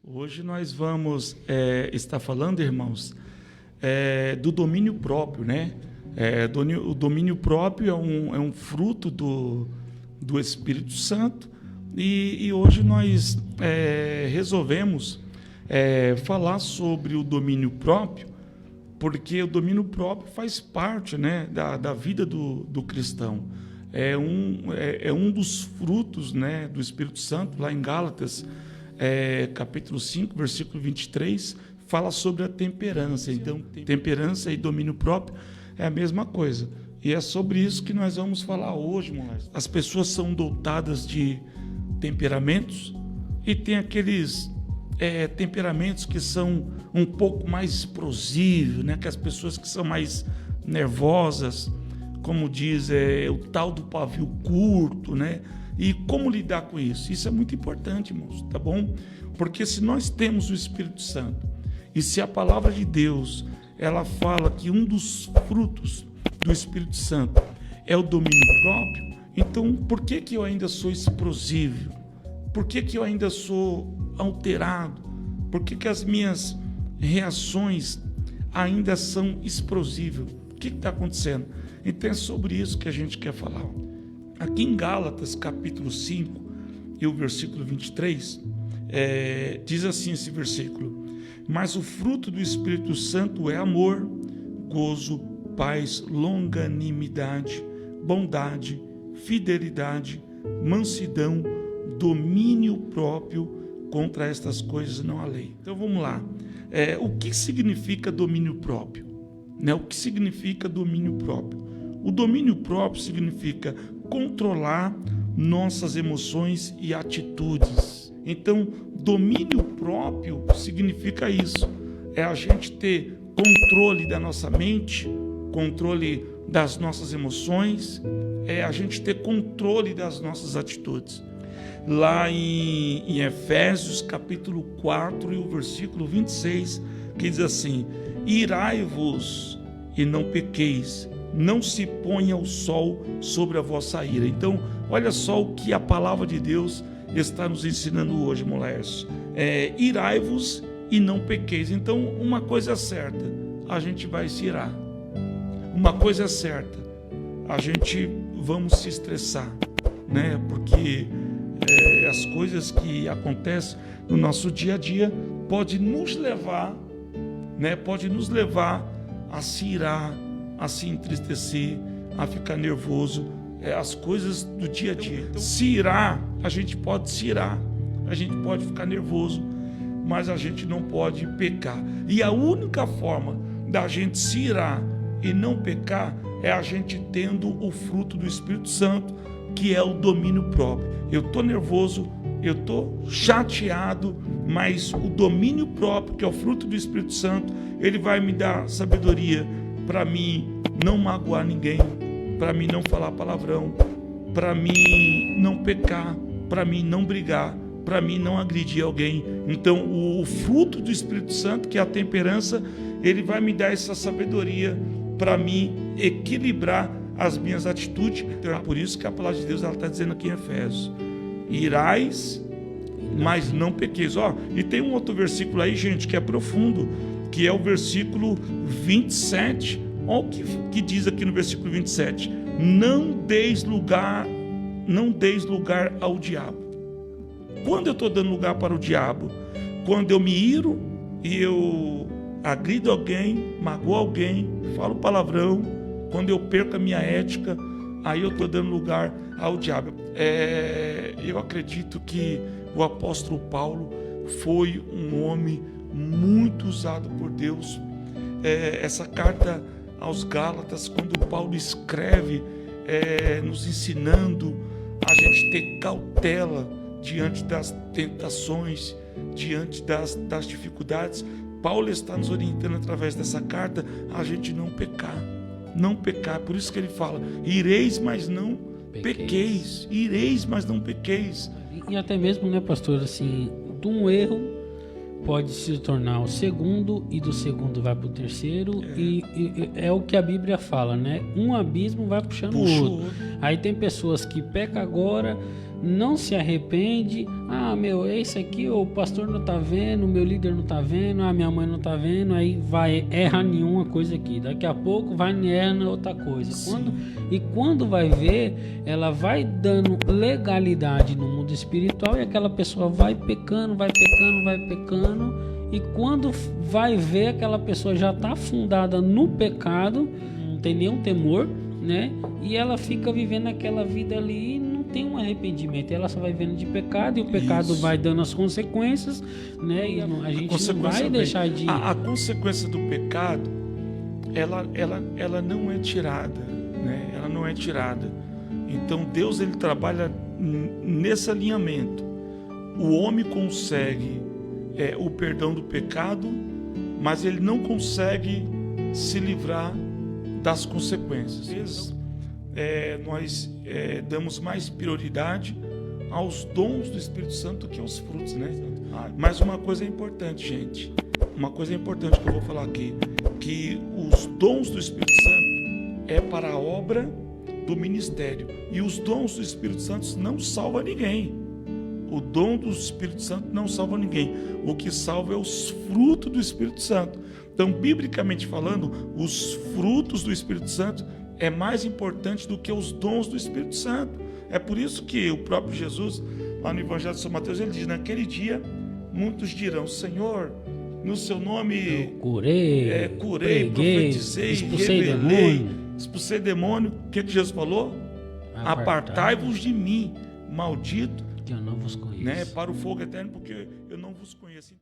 Hoje nós vamos estar falando, irmãos, do domínio próprio, né? O domínio próprio é um fruto do Espírito Santo e hoje nós resolvemos falar sobre o domínio próprio, porque o domínio próprio faz parte, né, da vida do cristão. É um dos frutos, né, do Espírito Santo. Lá em Gálatas, capítulo 5, versículo 23, fala sobre a temperança. Então, temperança e domínio próprio é a mesma coisa. E é sobre isso que nós vamos falar hoje, moleque. As pessoas são dotadas de temperamentos e tem aqueles temperamentos que são um pouco mais explosivos, né? Que as pessoas que são mais nervosas, como diz, o tal do pavio curto, né? E como lidar com isso? Isso é muito importante, irmãos, tá bom? Porque se nós temos o Espírito Santo e se a palavra de Deus, ela fala que um dos frutos do Espírito Santo é o domínio próprio, então por que eu ainda sou explosivo? Por que eu ainda sou alterado? Por que as minhas reações ainda são explosivas? O que está acontecendo? Então é sobre isso que a gente quer falar. Aqui em Gálatas, capítulo 5, e o versículo 23, diz assim esse versículo: mas o fruto do Espírito Santo é amor, gozo, paz, longanimidade, bondade, fidelidade, mansidão, domínio próprio. Contra estas coisas não há lei. Então vamos lá. O que significa domínio próprio? Né? O que significa domínio próprio? O domínio próprio significa controlar nossas emoções e atitudes. Então, domínio próprio significa isso. É a gente ter controle da nossa mente, controle das nossas emoções, é a gente ter controle das nossas atitudes. Lá em Efésios, capítulo 4, e o versículo 26, que diz assim: irai-vos e não pequeis, não se ponha o sol sobre a vossa ira. Então, olha só o que a palavra de Deus está nos ensinando hoje, moleques. Irai-vos e não pequeis. Então, uma coisa é certa, a gente vai se irar. Uma coisa é certa, a gente vamos se estressar, né? Porque as coisas que acontecem no nosso dia a dia pode nos levar, né? Pode nos levar a se irar, a se entristecer, a ficar nervoso, as coisas do dia a dia. Se irar, a gente pode se irar, a gente pode ficar nervoso, mas a gente não pode pecar. E a única forma da gente se irar e não pecar é a gente tendo o fruto do Espírito Santo, que é o domínio próprio. Eu estou nervoso, eu estou chateado, mas o domínio próprio, que é o fruto do Espírito Santo, ele vai me dar sabedoria para mim não magoar ninguém, para mim não falar palavrão, para mim não pecar, para mim não brigar, para mim não agredir alguém. Então, o fruto do Espírito Santo, que é a temperança, ele vai me dar essa sabedoria para mim equilibrar as minhas atitudes. Então, é por isso que a palavra de Deus está dizendo aqui em Efésios: irais, mas não pequeis. E tem um outro versículo aí, gente, que é profundo, que é o versículo 27. Olha o que diz aqui no versículo 27: não deis lugar ao diabo. Quando eu estou dando lugar para o diabo? Quando eu me iro e eu agrido alguém, magoo alguém, falo palavrão, quando eu perco a minha ética, aí eu estou dando lugar ao diabo. Eu acredito que o apóstolo Paulo foi um homem muito usado por Deus. Essa carta aos Gálatas, quando Paulo escreve, nos ensinando a gente ter cautela diante das tentações, diante das dificuldades, Paulo está nos orientando através dessa carta a gente não pecar. Não pecar, por isso que ele fala: ireis, mas não pequeis. Ireis, mas não pequeis. E até mesmo, né, pastor, assim, de um erro pode se tornar o segundo, e do segundo vai para o terceiro, e é o que a Bíblia fala, né? Um abismo vai puxando o outro. Aí tem pessoas que pecam agora, não se arrepende. Ah, meu, é isso aqui, o pastor não tá vendo, o meu líder não tá vendo, a minha mãe não tá vendo, aí vai, erra nenhuma coisa aqui. Daqui a pouco vai erra na outra coisa. Quando vai ver, ela vai dando legalidade no mundo espiritual e aquela pessoa vai pecando, e quando vai ver, aquela pessoa já está afundada no pecado, não tem nenhum temor, né? E ela fica vivendo aquela vida ali e não tem um arrependimento. Ela só vai vendo de pecado e o pecado vai dando as consequências, né? E a gente não vai deixar de... A consequência do pecado, ela não é tirada, né? Ela não é tirada. Então Deus, ele trabalha nesse alinhamento. O homem consegue o perdão do pecado, mas ele não consegue se livrar das consequências. Às vezes, nós damos mais prioridade aos dons do Espírito Santo do que aos frutos, né? Mas uma coisa é importante, gente. Uma coisa importante que eu vou falar aqui, que os dons do Espírito Santo é para a obra do ministério. E os dons do Espírito Santo não salvam ninguém. O dom do Espírito Santo não salva ninguém. O que salva é os frutos do Espírito Santo. Então, biblicamente falando, os frutos do Espírito Santo é mais importante do que os dons do Espírito Santo. É por isso que o próprio Jesus, lá no Evangelho de São Mateus, ele diz: naquele dia, muitos dirão: Senhor, no seu nome eu curei, preguei, profetizei, expulsei demônio. O que Jesus falou? Apartai-vos de mim, maldito, que eu não vos conheço, né, para o fogo eterno, porque eu não vos conheço.